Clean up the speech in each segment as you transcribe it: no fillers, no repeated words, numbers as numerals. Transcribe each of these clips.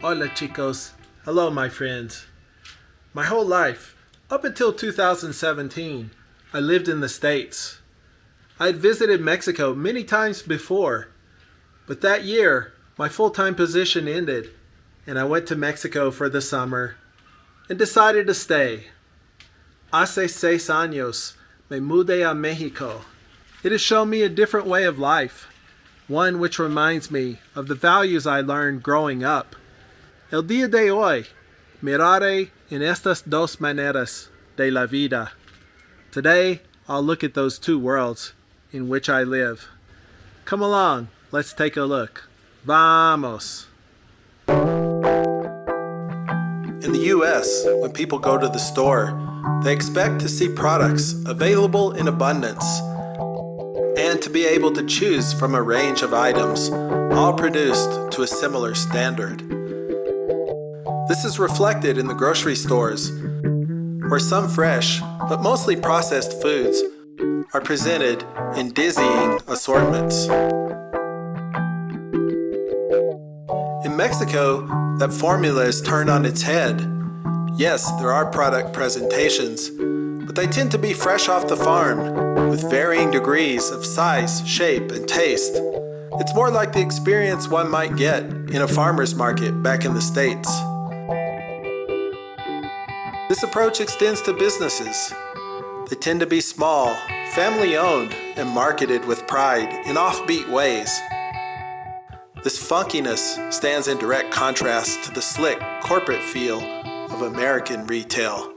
Hola chicos. Hello my friends. My whole life, up until 2017, I lived in the States. I had visited Mexico many times before, but that year my full-time position ended and I went to Mexico for the summer and decided to stay. Hace 6 años me mudé a México. It has shown me a different way of life, one which reminds me of the values I learned growing up. El día de hoy, miraré en estas dos maneras de la vida. Today, I'll look at those two worlds in which I live. Come along, let's take a look. Vamos! In the US, when people go to the store, they expect to see products available in abundance and to be able to choose from a range of items, all produced to a similar standard. This is reflected in the grocery stores, where some fresh, but mostly processed foods are presented in dizzying assortments. In Mexico, that formula is turned on its head. Yes, there are product presentations, but they tend to be fresh off the farm, with varying degrees of size, shape, and taste. It's more like the experience one might get in a farmer's market back in the States. This approach extends to businesses. They tend to be small, family-owned, and marketed with pride in offbeat ways. This funkiness stands in direct contrast to the slick, corporate feel of American retail.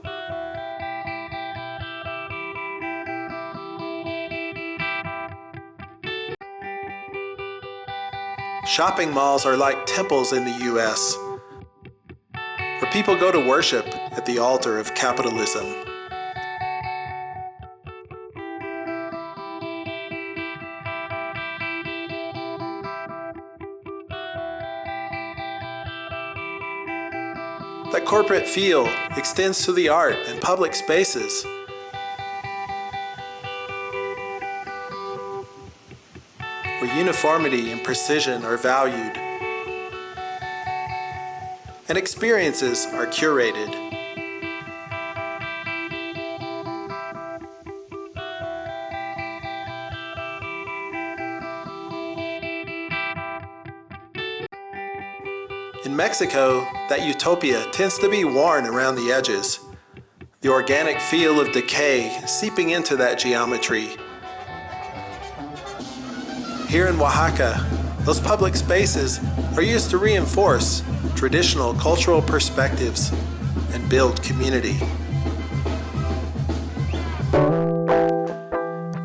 Shopping malls are like temples in the US, where people go to worship at the altar of capitalism. That corporate feel extends to the art and public spaces. Where uniformity and precision are valued, and experiences are curated. In Mexico, that utopia tends to be worn around the edges, the organic feel of decay seeping into that geometry. Here in Oaxaca, those public spaces are used to reinforce traditional cultural perspectives and build community.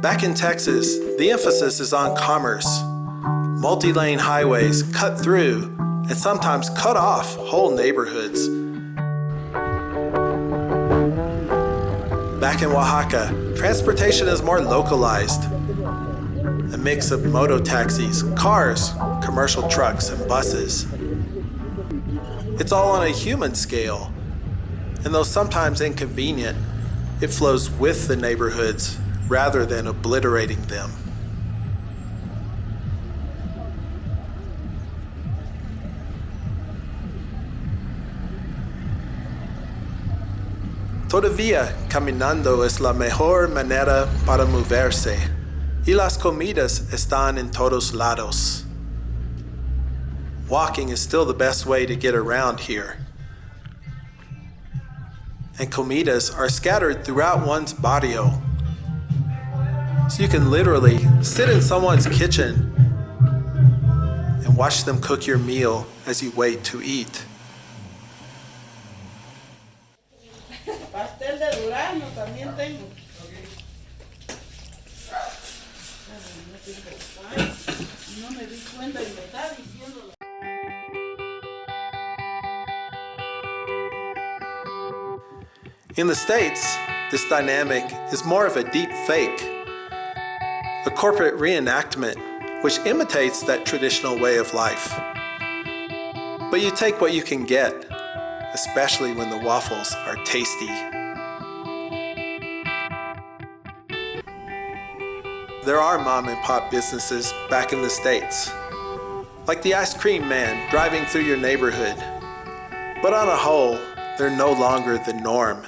Back in Texas, the emphasis is on commerce. Multi-lane highways cut through and sometimes cut off whole neighborhoods. Back in Oaxaca, transportation is more localized. A mix of moto taxis, cars, commercial trucks, and buses. It's all on a human scale, and though sometimes inconvenient, it flows with the neighborhoods rather than obliterating them. Todavía caminando es la mejor manera para moverse, y las comidas están en todos lados. Walking is still the best way to get around here. And comidas are scattered throughout one's barrio. So you can literally sit in someone's kitchen and watch them cook your meal as you wait to eat. Pastel de durazno también tengo. No me di cuenta y me está diciendo. In the States, this dynamic is more of a deep fake, a corporate reenactment which imitates that traditional way of life. But you take what you can get, especially when the waffles are tasty. There are mom and pop businesses back in the States, like the ice cream man driving through your neighborhood, but on a whole, they're no longer the norm.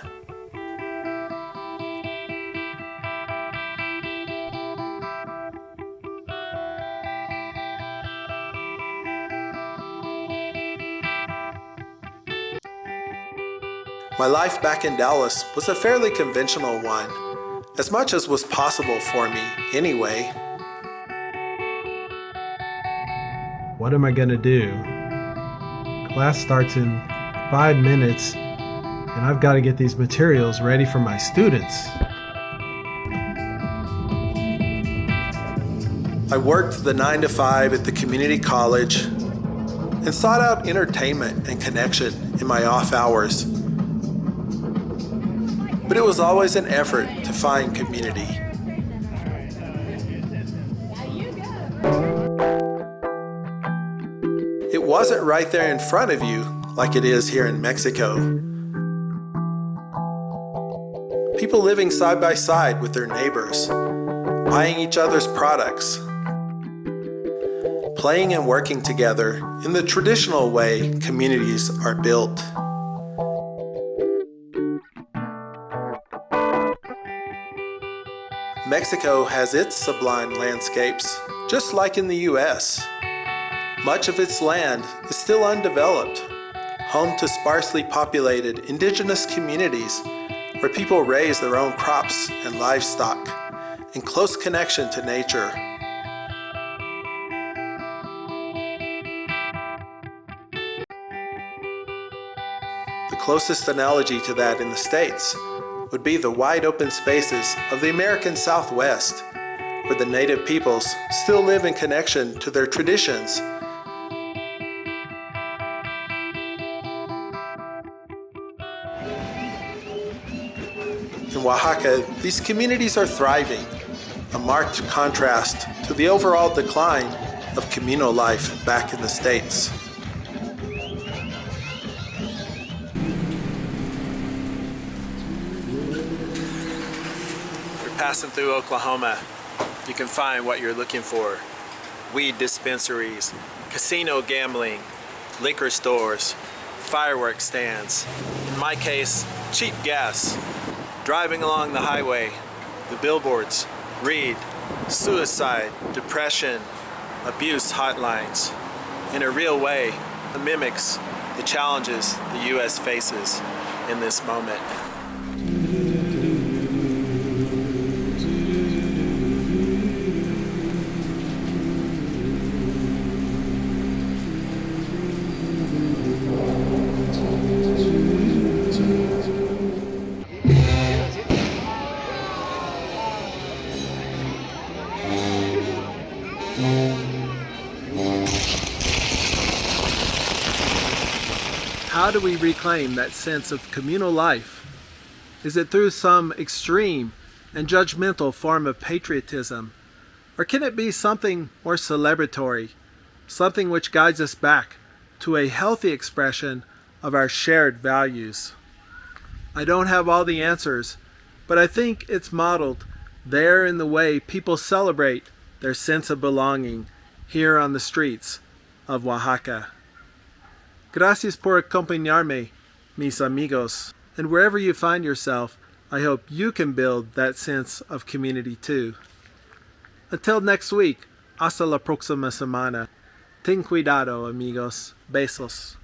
My life back in Dallas was a fairly conventional one, as much as was possible for me anyway. What am I gonna do? Class starts in 5 minutes, and I've got to get these materials ready for my students. I worked the 9 to 5 at the community college and sought out entertainment and connection in my off hours. But it was always an effort to find community. It wasn't right there in front of you like it is here in Mexico. People living side by side with their neighbors, buying each other's products, playing and working together in the traditional way communities are built. Mexico has its sublime landscapes, just like in the US. Much of its land is still undeveloped, home to sparsely populated indigenous communities where people raise their own crops and livestock, in close connection to nature. The closest analogy to that in the States would be the wide open spaces of the American Southwest, where the native peoples still live in connection to their traditions. In Oaxaca, these communities are thriving, a marked contrast to the overall decline of communal life back in the States. Passing through Oklahoma, you can find what you're looking for. Weed dispensaries, casino gambling, liquor stores, fireworks stands. In my case, cheap gas. Driving along the highway, the billboards read suicide, depression, abuse hotlines. In a real way, it mimics the challenges the U.S. faces in this moment. How do we reclaim that sense of communal life? Is it through some extreme and judgmental form of patriotism? Or can it be something more celebratory, something which guides us back to a healthy expression of our shared values? I don't have all the answers, but I think it's modeled there in the way people celebrate their sense of belonging here on the streets of Oaxaca. Gracias por acompañarme, mis amigos. And wherever you find yourself, I hope you can build that sense of community too. Until next week, hasta la próxima semana. Ten cuidado, amigos. Besos.